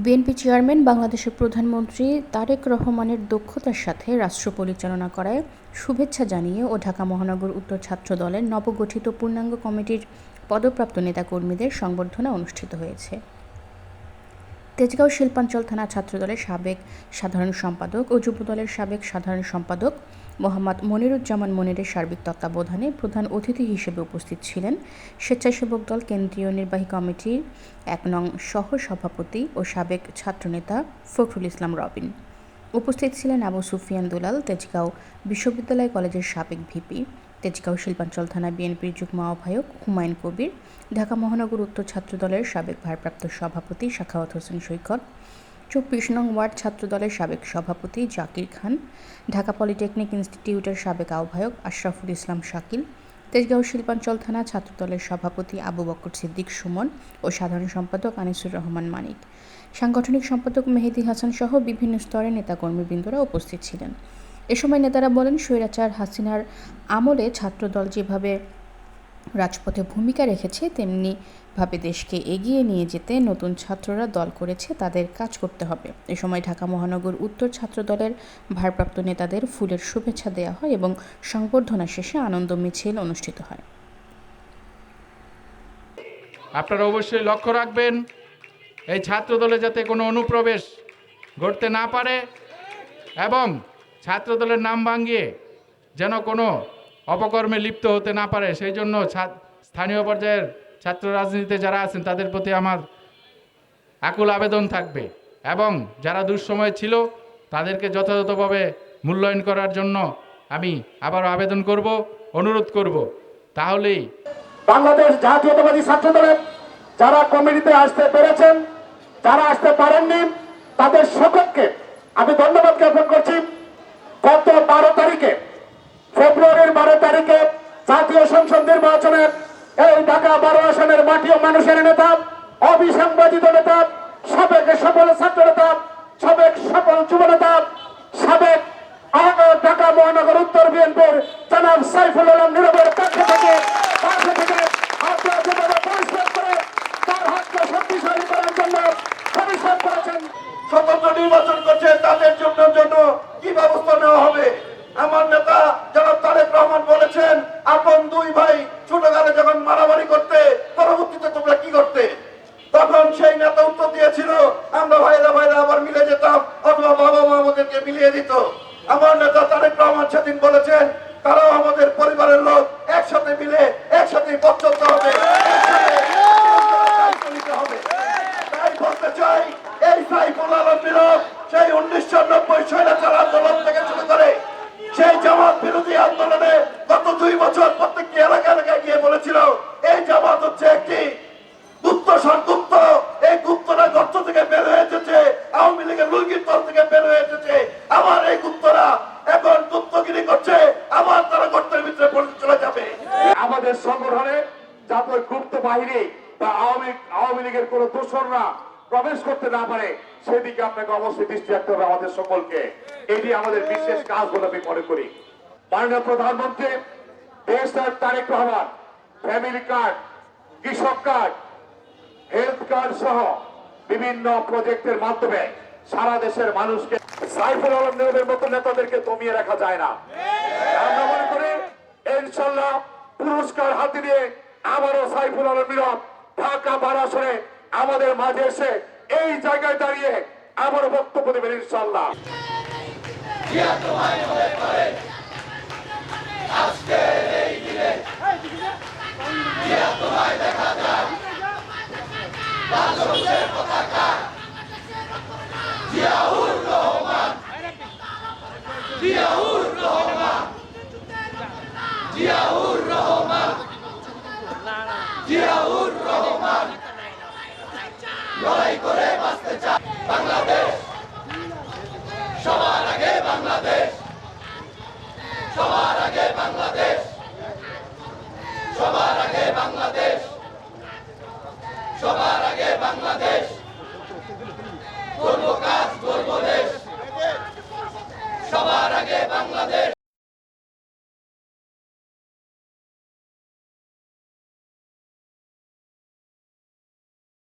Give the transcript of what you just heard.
BNP chairman বাংলাদেশের প্রধানমন্ত্রী তারেক রহমানের দক্ষতার সাথে রাষ্ট্র পরিচালনা করায় শুভেচ্ছা জানিয়ে ও ঢাকা মহানগর উত্তর ছাত্র দলের নবগঠিত পূর্ণাঙ্গ কমিটির পদপ্রাপ্ত নেতাকর্মীদের সংবর্ধনা অনুষ্ঠিত হয়েছে। তেজগাঁও শিল্পাঞ্চল থানা ছাত্রদলের সাবেক সাধারণ সম্পাদক ও যুবদলের সাবেক সাধারণ সম্পাদক মোহাম্মদ মনিরুজ্জামান মনিরের সার্বিক তত্ত্বাবধানে প্রধান অতিথি হিসেবে উপস্থিত ছিলেন স্বেচ্ছাসেবক দল কেন্দ্রীয় নির্বাহী কমিটির ১ নং সহ-সভাপতি ও সাবেক ছাত্রনেতা ফখরুল ইসলাম রবিন। উপস্থিত ছিলেন আবু সুফিয়ান দুলাল, তেজগাঁও বিশ্ববিদ্যালয় কলেজের সাবেক ভিপি, তেজগাঁও শিল্পাঞ্চল থানা বিএনপির যুগ্ম আহ্বায়ক হুমায়ুন কবির, ঢাকা মহানগর উত্তর ছাত্রদলের সাবেক ভারপ্রাপ্ত সভাপতি সাখাওয়াত হোসেন সৈকত, ২৪ নং ওয়ার্ড ছাত্রদলের সাবেক সভাপতি জাকির খান, ঢাকা পলিটেকনিক ইনস্টিটিউটের সাবেক আহ্বায়ক আশরাফুল ইসলাম শাকিল, তেজগাঁও শিল্পাঞ্চল থানা ছাত্রদলের সভাপতি আবু বকর সিদ্দিক সুমন ও সাধারণ সম্পাদক আনিসুর রহমান মানিক, সাংগঠনিক সম্পাদক মেহেদী হাসান সহ বিভিন্ন স্তরের নেতাকর্মীবৃন্দরা উপস্থিত ছিলেন। এ সময় নেতারা বলেন, স্বৈরাচার হাসিনার আমলে ছাত্রদল যেভাবে রাজপথে ভূমিকা রেখেছে তেমনিভাবে দেশকে এগিয়ে নিয়ে যেতে নতুন ছাত্ররা দল করেছে, তাদের কাজ করতে হবে। এ সময় ঢাকা মহানগর উত্তর ছাত্রদলের ভারপ্রাপ্ত নেতাদের ফুলের শুভেচ্ছা দেওয়া হয় এবং সংবর্ধনা শেষে আনন্দ মিছিল অনুষ্ঠিত হয়। আপনারা অবশ্যই লক্ষ্য রাখবেন এই ছাত্রদলে যাতে কোনো অনুপ্রবেশ ঘটতে না পারে এবং ছাত্রদলের নাম ভাঙিয়ে যেন কোনো অপকর্মে লিপ্ত হতে না পারে, সেই জন্য স্থানীয় পর্যায়ের ছাত্র রাজনীতিতে যারা আছেন তাদের প্রতি আমার আকুল আবেদন থাকবে এবং যারা দুঃসময় ছিল তাদেরকে যথাযথভাবে মূল্যায়ন করার জন্য আমি আবারও আবেদন করব, অনুরোধ করব। তাহলেই বাংলাদেশ জাতীয়তাবাদী ছাত্রদলের যারা কমিটিতে আসতে পেরেছেন, যারা আসতে পারেননি, তাদের সকলকে আমি ধন্যবাদ জ্ঞাপন করছি। গত 12 তারিখে, ফেব্রুয়ারির 12 তারিখে জাতীয় সংসদ নির্বাচনে এই ঢাকা 12 আসনের মাটি ও মানুষের নেতা, অবিসংবাদিত নেতা, সাবেক সফল ছাত্র নেতা, সাবেক সফল যুব নেতা, সাবেক ঢাকা মহানগর উত্তর বিএনপির জনাব সাইফুল আলম নীরবের পক্ষ থেকে আপনারা যেভাবে পরিশ্রম করে তার হাতকে শক্তিশালী করার জন্য পরিশ্রম করেছেন, স্বতন্ত্র নির্বাচন করছে, তাদের জন্য কি ব্যবস্থা নেওয়া হবে? আমার নেতা জনাব তারেক রহমান বলেছেন, আপন দুই ভাই ছোটকালে যখন মারামারি করতে, পরবর্তীতে তোমরা কি করতে? তখন সেই নেতা উত্তর দিয়েছিল, আমরা ভাইরা আবার মিলে যেতাম, অথবা বাবা মা আমাদেরকে মিলিয়ে দিত। আমার নেতা তারেক রহমান সেদিন বলেছেন, তারাও আমাদের পরিবারের লোক, একসাথে মিলে একসাথে পথ চলতে হবে, তাই বলতে চাই, এই সাইফুল আলম নীরব সেই 1990 স্বৈরাচার আন্দোলন থেকে শুরু করে সেই জামাত বিরোধী আন্দোলনে গত 2 বছর প্রত্যেকটি এলাকায় গিয়ে বলেছিল, এই জামাত হচ্ছে একটি গুপ্ত, এই গুপ্তরা গর্ত থেকে বের হয়ে এসেছে, আওয়ামী লীগের লুঙ্গির তল থেকে বের হয়ে এসেছে। আবার এই গুপ্তরা এখন গুপ্তগিরি করছে, আবার তারা গর্তের ভিতরে চলে যাবে। আমাদের সংগঠনে যাতে গুপ্ত বাহিনী বা আওয়ামী লীগের কোন দোসররা প্রবেশ করতে না পারে সেদিকে আপনাকে অবশ্যই দৃষ্টি রাখতে হবে আমাদের সকলকে। এটি আমাদের বিশেষ কাজ বলে আমি মনে করি। মাননীয় প্রধানমন্ত্রী দেশের তারেক রহমান ফ্যামিলি কার্ড, কৃষক কার্ড, হেলথ কার্ড সহ বিভিন্ন প্রজেক্টের মাধ্যমে সারা দেশের মানুষকে, সাইফুল আলম নীরবের মতো নেতাদেরকে দমিয়ে রাখা যায় না। আমরা মনে করি ইনশাআল্লাহ পুরস্কার হাতে দিয়ে আবারও সাইফুল আলম নীরব ঢাকা 12 আসনে আমাদের মাঝে এসে এই জায়গায় দাঁড়িয়ে আবারও বক্তব্য দেবেন ইনশাআল্লাহ। লড়াই করে বাঁচতে চায় বাংলাদেশ, সবার আগে বাংলাদেশ, সবার আগে বাংলাদেশ, সবার আগে বাংলাদেশ, সবার আগে বাংলাদেশ, করবো কাজ করবো দেশ, সবার আগে বাংলাদেশ।